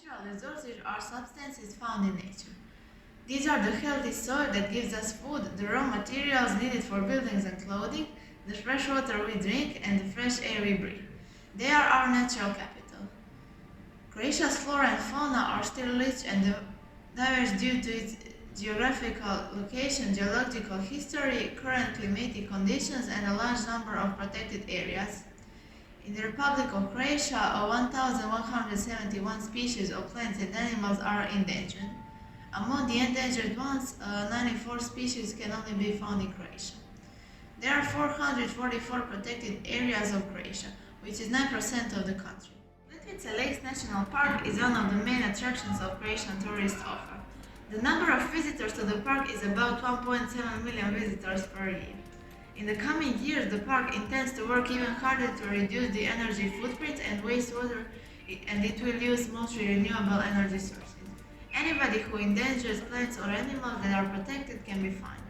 Natural resources are substances found in nature. These are the healthy soil that gives us food, the raw materials needed for buildings and clothing, the fresh water we drink, and the fresh air we breathe. They are our natural capital. Croatia's flora and fauna are still rich and diverse due to its geographical location, geological history, current climatic conditions, and a large number of protected areas. In the Republic of Croatia, 1,171 species of plants and animals are endangered. Among the endangered ones, 94 species can only be found in Croatia. There are 444 protected areas of Croatia, which is 9% of the country. Plitvice Lakes National Park is one of the main attractions of Croatian tourists offer. The number of visitors to the park is about 1.7 million visitors per year. In the coming years, the park intends to work even harder to reduce the energy footprint and wastewater, and it will use mostly renewable energy sources. Anybody who endangers plants or animals that are protected can be fined.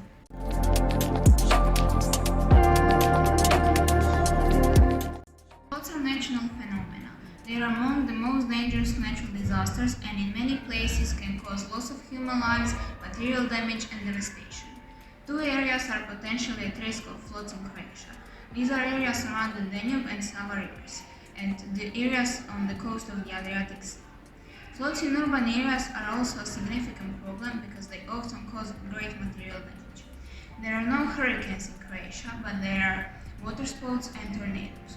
Floods are natural phenomena. They are among the most dangerous natural disasters and in many places can cause loss of human lives, material damage and devastation. Two areas are potentially at risk of floods in Croatia. These are areas around the Danube and Sava rivers, and the areas on the coast of the Adriatic Sea. Floods in urban areas are also a significant problem because they often cause great material damage. There are no hurricanes in Croatia, but there are waterspouts and tornadoes.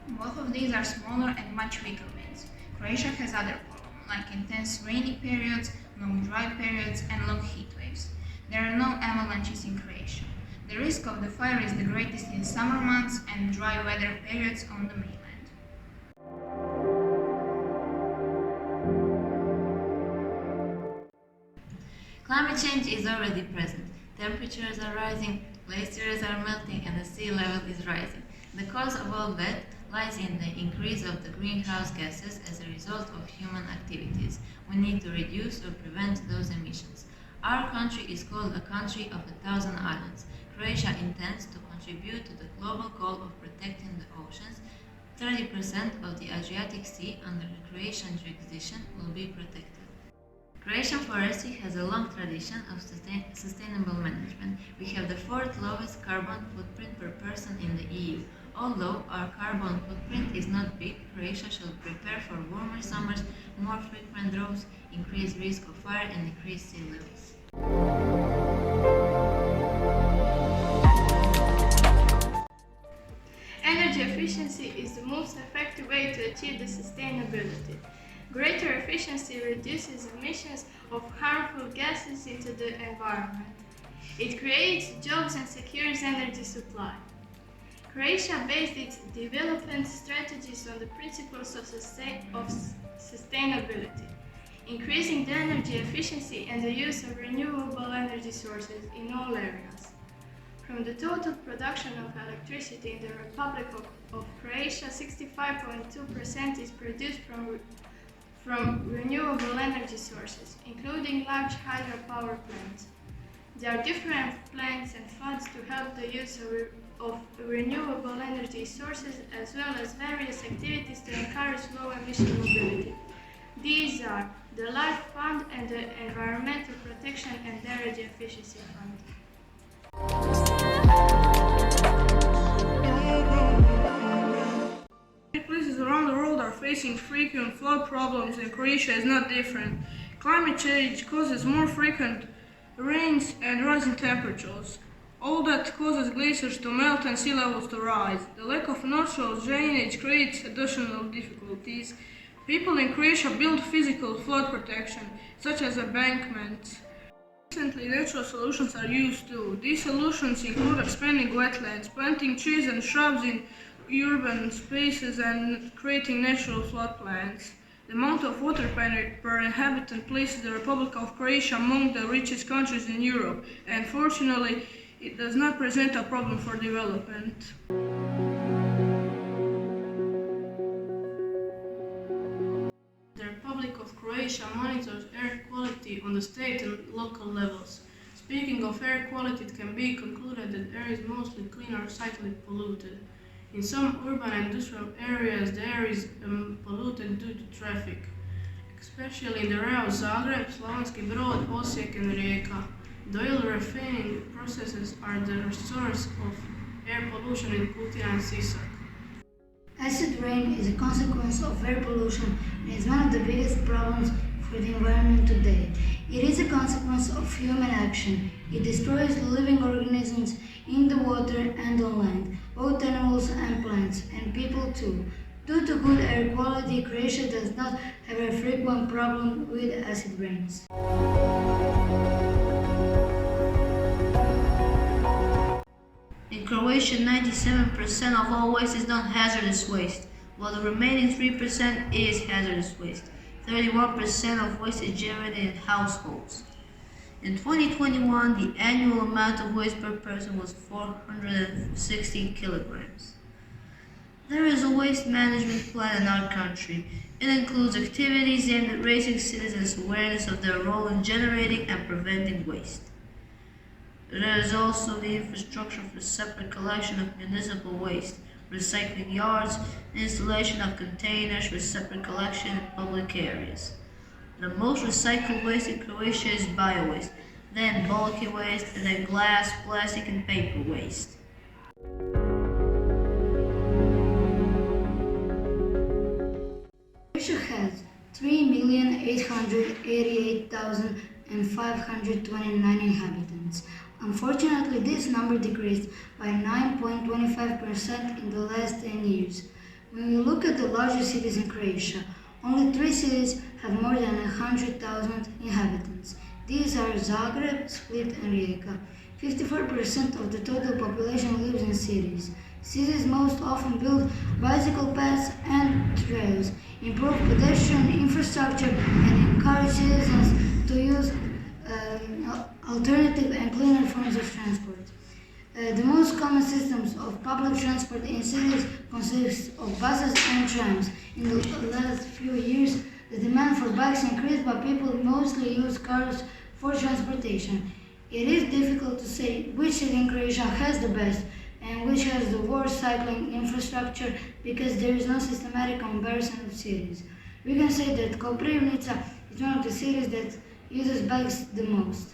Both of these are smaller and much weaker winds. Croatia has other problems, like intense rainy periods, long dry periods, and long heat waves. There are no avalanches in Croatia. The risk of the fire is the greatest in summer months and dry weather periods on the mainland. Climate change is already present. Temperatures are rising, glaciers are melting, and the sea level is rising. The cause of all that lies in the increase of the greenhouse gases as a result of human activities. We need to reduce or prevent those emissions. Our country is called a country of 1,000 islands. Croatia intends to contribute to the global goal of protecting the oceans. 30% of the Adriatic Sea under the Croatian jurisdiction will be protected. Croatian forestry has a long tradition of sustainable management. We have the fourth lowest carbon footprint per person in the EU. Although our carbon footprint is not big, Croatia should prepare for warmer summers, more frequent droughts, increased risk of fire, and increased sea levels. Energy efficiency is the most effective way to achieve the sustainability. Greater efficiency reduces emissions of harmful gases into the environment. It creates jobs and secures energy supply. Croatia based its development strategies on the principles of sustainability, increasing the energy efficiency and the use of renewable energy sources in all areas. From the total production of electricity in the Republic of Croatia, 65.2% is produced from renewable energy sources, including large hydropower plants. There are different plans and funds to help the use of renewable energy sources as well as various activities to encourage low emission mobility. These are the Life Fund and the Environmental Protection and Energy Efficiency Fund. Places around the world are facing frequent flood problems and Croatia is not different. Climate change causes more frequent rains and rising temperatures. All that causes glaciers to melt and sea levels to rise. The lack of natural drainage creates additional difficulties. People in Croatia build physical flood protection, such as embankments. Recently, natural solutions are used too. These solutions include expanding wetlands, planting trees and shrubs in urban spaces, and creating natural floodplains. The amount of water per inhabitant places the Republic of Croatia among the richest countries in Europe, and fortunately, it does not present a problem for development. The Republic of Croatia monitors air quality on the state and local levels. Speaking of air quality, it can be concluded that air is mostly clean or slightly polluted. In some urban and industrial areas, the air is polluted due to traffic. especially in the area of Zagreb, Slavonski Brod, Osijek, and Rijeka. The oil refining processes are the source of air pollution in Kutina and Sisak. Acid rain is a consequence of air pollution and is one of the biggest problems for the environment today. It is a consequence of human action. It destroys living organisms in the water and on land, both animals and plants, and people too. Due to good air quality, Croatia does not have a frequent problem with acid rains. In Croatia, 97% of all waste is non-hazardous waste, while the remaining 3% is hazardous waste. 31% of waste is generated in households. In 2021, the annual amount of waste per person was 460 kilograms. There is a waste management plan in our country. It includes activities aimed at raising citizens' awareness of their role in generating and preventing waste. There is also the infrastructure for separate collection of municipal waste, recycling yards, and installation of containers for separate collection in public areas. The most recycled waste in Croatia is bio-waste, then bulky waste, and then glass, plastic, and paper waste. Croatia has 3,888,529 inhabitants. Unfortunately, this number decreased by 9.25% in the last 10 years. When we look at the largest cities in Croatia, only 3 cities have more than 100,000 inhabitants. These are Zagreb, Split, and Rijeka. 54% of the total population lives in cities. Cities most often build bicycle paths and trails, improve pedestrian infrastructure, and encourage citizens to use alternative and cleaner forms of transport. The most common systems of public transport in cities consist of buses and trams. In the last few years, the demand for bikes increased, but people mostly use cars for transportation. It is difficult to say which city in Croatia has the best and which has the worst cycling infrastructure because there is no systematic comparison of cities. We can say that Koprivnica is one of the cities that uses bikes the most.